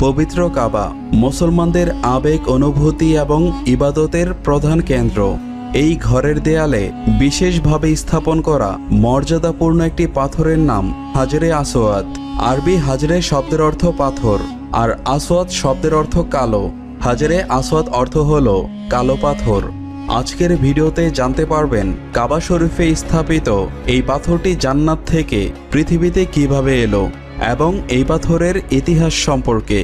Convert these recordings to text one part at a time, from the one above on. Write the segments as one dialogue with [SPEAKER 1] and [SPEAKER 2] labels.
[SPEAKER 1] পবিত্র কাবা মুসলমানদের আবেগ অনুভূতি এবং ইবাদতের প্রধান কেন্দ্র। এই ঘরের দেয়ালে বিশেষভাবে স্থাপন করা মর্যাদাপূর্ণ একটি পাথরের নাম হাজরে আসওয়াদ। আরবি হাজরে শব্দের অর্থ পাথর, আর আসওয়াদ শব্দের অর্থ কালো। হাজরে আসওয়াদ অর্থ হল কালো পাথর। আজকের ভিডিওতে জানতে পারবেন কাবা শরীফে স্থাপিত এই পাথরটি জান্নাত থেকে পৃথিবীতে কিভাবে এলো এবং এই পাথরের ইতিহাস সম্পর্কে।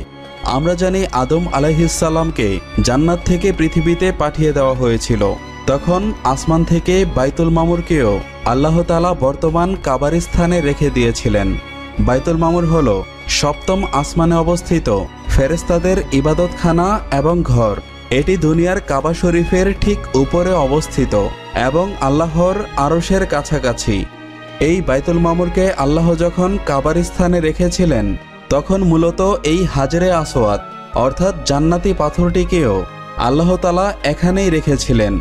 [SPEAKER 1] আমরা জানি আদম আলাইহিসসালামকে জান্নাত থেকে পৃথিবীতে পাঠিয়ে দেওয়া হয়েছিল। তখন আসমান থেকে বাইতুল মামুরকেও আল্লাহ তাআলা বর্তমান কাবার স্থানে রেখে দিয়েছিলেন। বাইতুল মামুর হল সপ্তম আসমানে অবস্থিত ফেরেশতাদের ইবাদতখানা এবং ঘর। এটি দুনিয়ার কাবা শরীফের ঠিক উপরে অবস্থিত এবং আল্লাহর আরশের কাছাকাছি। এই বাইতুল মামুরকে আল্লাহ যখন কাবার স্থানে রেখেছিলেন তখন মূলত এই হাজরে আসওয়াদ অর্থাৎ জান্নাতি পাথরটিকেও আল্লাহ তাআলা এখানেই রেখেছিলেন।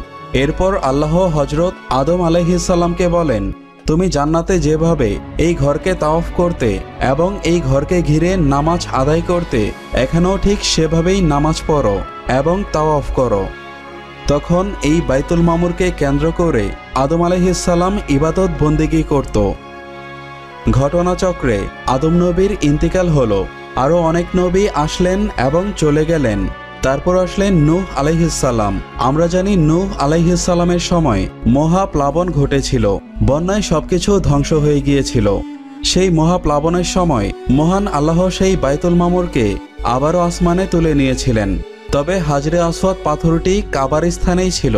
[SPEAKER 1] এরপর আল্লাহ হযরত আদম আলাইহিসসালামকে বলেন, তুমি জান্নাতে যেভাবে এই ঘরকে তাওয়াফ করতে এবং এই ঘরকে ঘিরে নামাজ আদায় করতে, এখানেও ঠিক সেভাবেই নামাজ পড়ো এবং তাওয়াফ করো। তখন এই বাইতুল মামুরকে কেন্দ্র করে আদম আলাইহিসসালাম ইবাদত বন্দেগী করত। ঘটনাচক্রে আদম নবীর ইন্তিকাল হলো। আরও অনেক নবী আসলেন এবং চলে গেলেন। তারপর আসলেন নূহ আলাইহিসসালাম। আমরা জানি নূহ আলাইহিসসালামের সময় মহাপ্লাবন ঘটেছিল, বন্যায় সবকিছু ধ্বংস হয়ে গিয়েছিল। সেই মহাপ্লাবনের সময় মহান আল্লাহ সেই বাইতুল মামুরকে আবারও আসমানে তুলে নিয়েছিলেন। তবে হাজরে আসওয়াদ পাথরটি কাবার স্থানেই ছিল।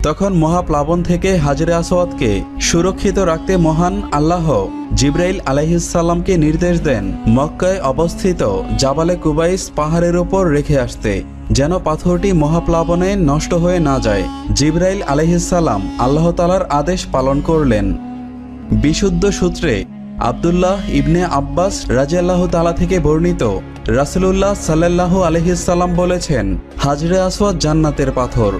[SPEAKER 1] তখন মহাপ্লাবন থেকে হাজরে আসওয়াদকে সুরক্ষিত রাখতে মহান আল্লাহ জিবরাইল আলাইহিসসালামকে নির্দেশ দেন মক্কায় অবস্থিত জাবালে কুবাইস পাহাড়ের উপর রেখে আসতে, যেন পাথরটি মহাপ্লাবনে নষ্ট হয়ে না যায়। জিবরাইল আলাইহিসসালাম আল্লাহ তাআলার আদেশ পালন করলেন। বিশুদ্ধ সূত্রে আব্দুল্লাহ ইবনে আব্বাস রাদিয়াল্লাহু তাআলা থেকে বর্ণিত, রাসূলুল্লাহ সাল্লাল্লাহু আলাইহিসসালাম বলেছেন, হাজরে আসওয়াদ জান্নাতের পাথর।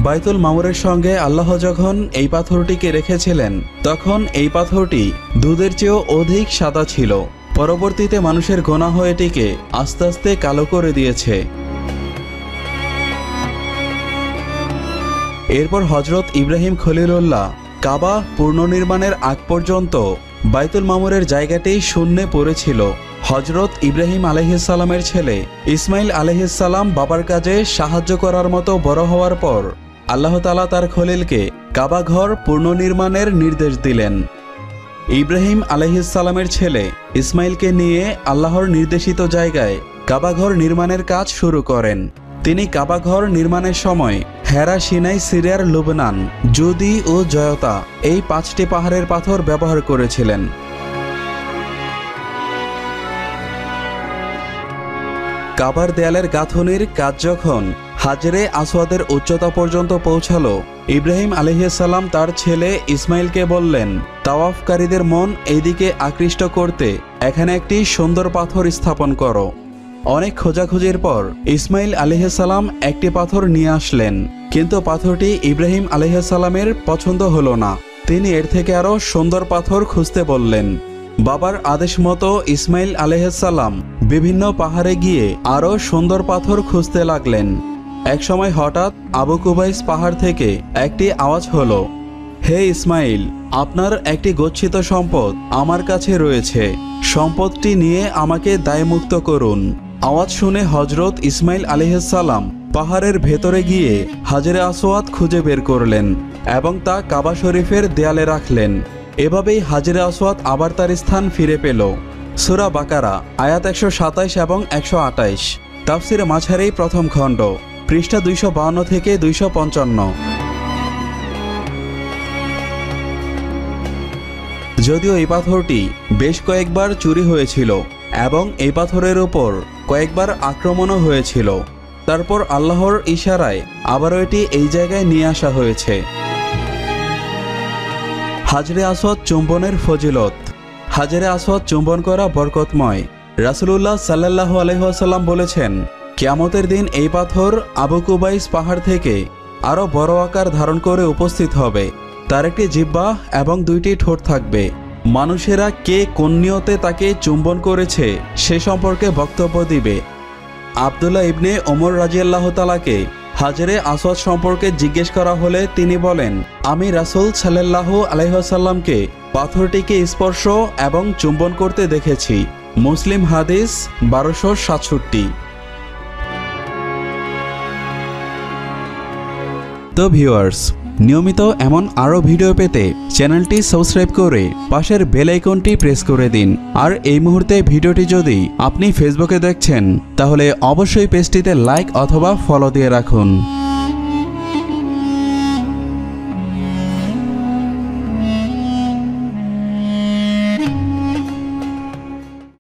[SPEAKER 1] বাইতুল মামুরের সঙ্গে আল্লাহ যখন এই পাথরটিকে রেখেছিলেন তখন এই পাথরটি দুধের চেয়েও অধিক সাদা ছিল। পরবর্তীতে মানুষের গোনাহ এটিকে আস্তে আস্তে কালো করে দিয়েছে। এরপর হযরত ইব্রাহিম খলিলুল্লাহ কাবা পুনর্নির্মাণের আগ পর্যন্ত বাইতুল মামুরের জায়গাটি শূন্যে পড়েছিল। হযরত ইব্রাহিম আলাইহিসসালামের ছেলে ইসমাইল আলাইহিসসালাম বাবার কাজে সাহায্য করার মতো বড় হওয়ার পর আল্লাহ তাআলা তার খলিলকে কাবা ঘর পুনর্নির্মাণের নির্দেশ দিলেন। ইব্রাহিম আলাইহিসসালামের ছেলে ইসমাইলকে নিয়ে আল্লাহর নির্দেশিত জায়গায় কাবা ঘর নির্মাণের কাজ শুরু করেন। তিনি কাবা ঘর নির্মাণের সময় হেরা, সিনাই, সিরিয়ার লুবনান, জুদি ও জয়তা এই 5টি পাহাড়ের পাথর ব্যবহার করেছিলেন। কাবার দেয়ালের গাঁথনির কাজ যখন হাজরে আসওয়াদের উচ্চতা পর্যন্ত পৌঁছালো, ইব্রাহিম আলাইহিসসালাম তার ছেলে ইসমাইলকে বললেন, তাওয়াফকারীদের মন এইদিকে আকৃষ্ট করতে এখানে একটি সুন্দর পাথর স্থাপন করো। অনেক খোঁজাখুঁজির পর ইসমাইল আলাইহিসসালাম একটি পাথর নিয়ে আসলেন, কিন্তু পাথরটি ইব্রাহিম আলাইহিসসালামের পছন্দ হলো না। তিনি এর থেকে আরও সুন্দর পাথর খুঁজতে বললেন। বাবার আদেশ মতো ইসমাইল আলাইহিসসালাম বিভিন্ন পাহাড়ে গিয়ে আরও সুন্দর পাথর খুঁজতে লাগলেন। একসময় হঠাৎ আবু কুবাইস পাহাড় থেকে একটি আওয়াজ হলো, হে ইসমাইল, আপনার একটি গচ্ছিত সম্পদ আমার কাছে রয়েছে, সম্পদটি নিয়ে আমাকে দায়মুক্ত করুন। আওয়াজ শুনে হযরত ইসমাইল আলাইহিসসালাম পাহাড়ের ভেতরে গিয়ে হাজরে আসওয়াদ খুঁজে বের করলেন এবং তা কাবা শরীফের দেয়ালে রাখলেন। এভাবেই হাজরে আসওয়াদ আবার তার স্থান ফিরে পেল। সূরা বাকারা আয়াত 127 এবং 128, তাফসিরে মাঝহারি প্রথম খণ্ড, পৃষ্ঠা 252 থেকে 255। যদিও এই পাথরটি বেশ কয়েকবার চুরি হয়েছিল এবং এই পাথরের উপর কয়েকবার আক্রমণও হয়েছিল, তারপর আল্লাহর ইশারায় আবারও এটি এই জায়গায় নিয়ে আসা হয়েছে। হাজরে আসওয়াদ চুম্বনের ফজিলত। হাজরে আসওয়াদ চুম্বন করা বরকতময়। রাসূলুল্লাহ সাল্লাল্লাহু আলাইহি ওয়াসাল্লাম বলেছেন, কিয়ামতের দিন এই পাথর আবু কুবাইস পাহাড় থেকে আরও বড় আকার ধারণ করে উপস্থিত হবে। তার একটি জিহ্বা এবং 2টি ঠোঁট থাকবে। মানুষেরা কে কোন নিয়তে তাকে চুম্বন করেছে সে সম্পর্কে বক্তব্য দিবে। আব্দুল্লাহ ইবনে ওমর রাদিয়াল্লাহু তাআলাকে হাজরে আসওয়াদ সম্পর্কে জিজ্ঞেস করা হলে তিনি বলেন, আমি রাসূল সাল্লাল্লাহু আলাইহি ওয়াসাল্লামকে পাথরটিকে স্পর্শ এবং চুম্বন করতে দেখেছি। মুসলিম হাদিস 1267। তো ভিউয়ার্স, নিয়মিত এমন আরও ভিডিও পেতে চ্যানেলটি সাবস্ক্রাইব করে পাশের বেল আইকনটি প্রেস করে দিন। আর এই মুহূর্তে ভিডিওটি যদি আপনি ফেসবুকে দেখছেন তাহলে অবশ্যই পেজটিতে লাইক অথবা ফলো দিয়ে রাখুন।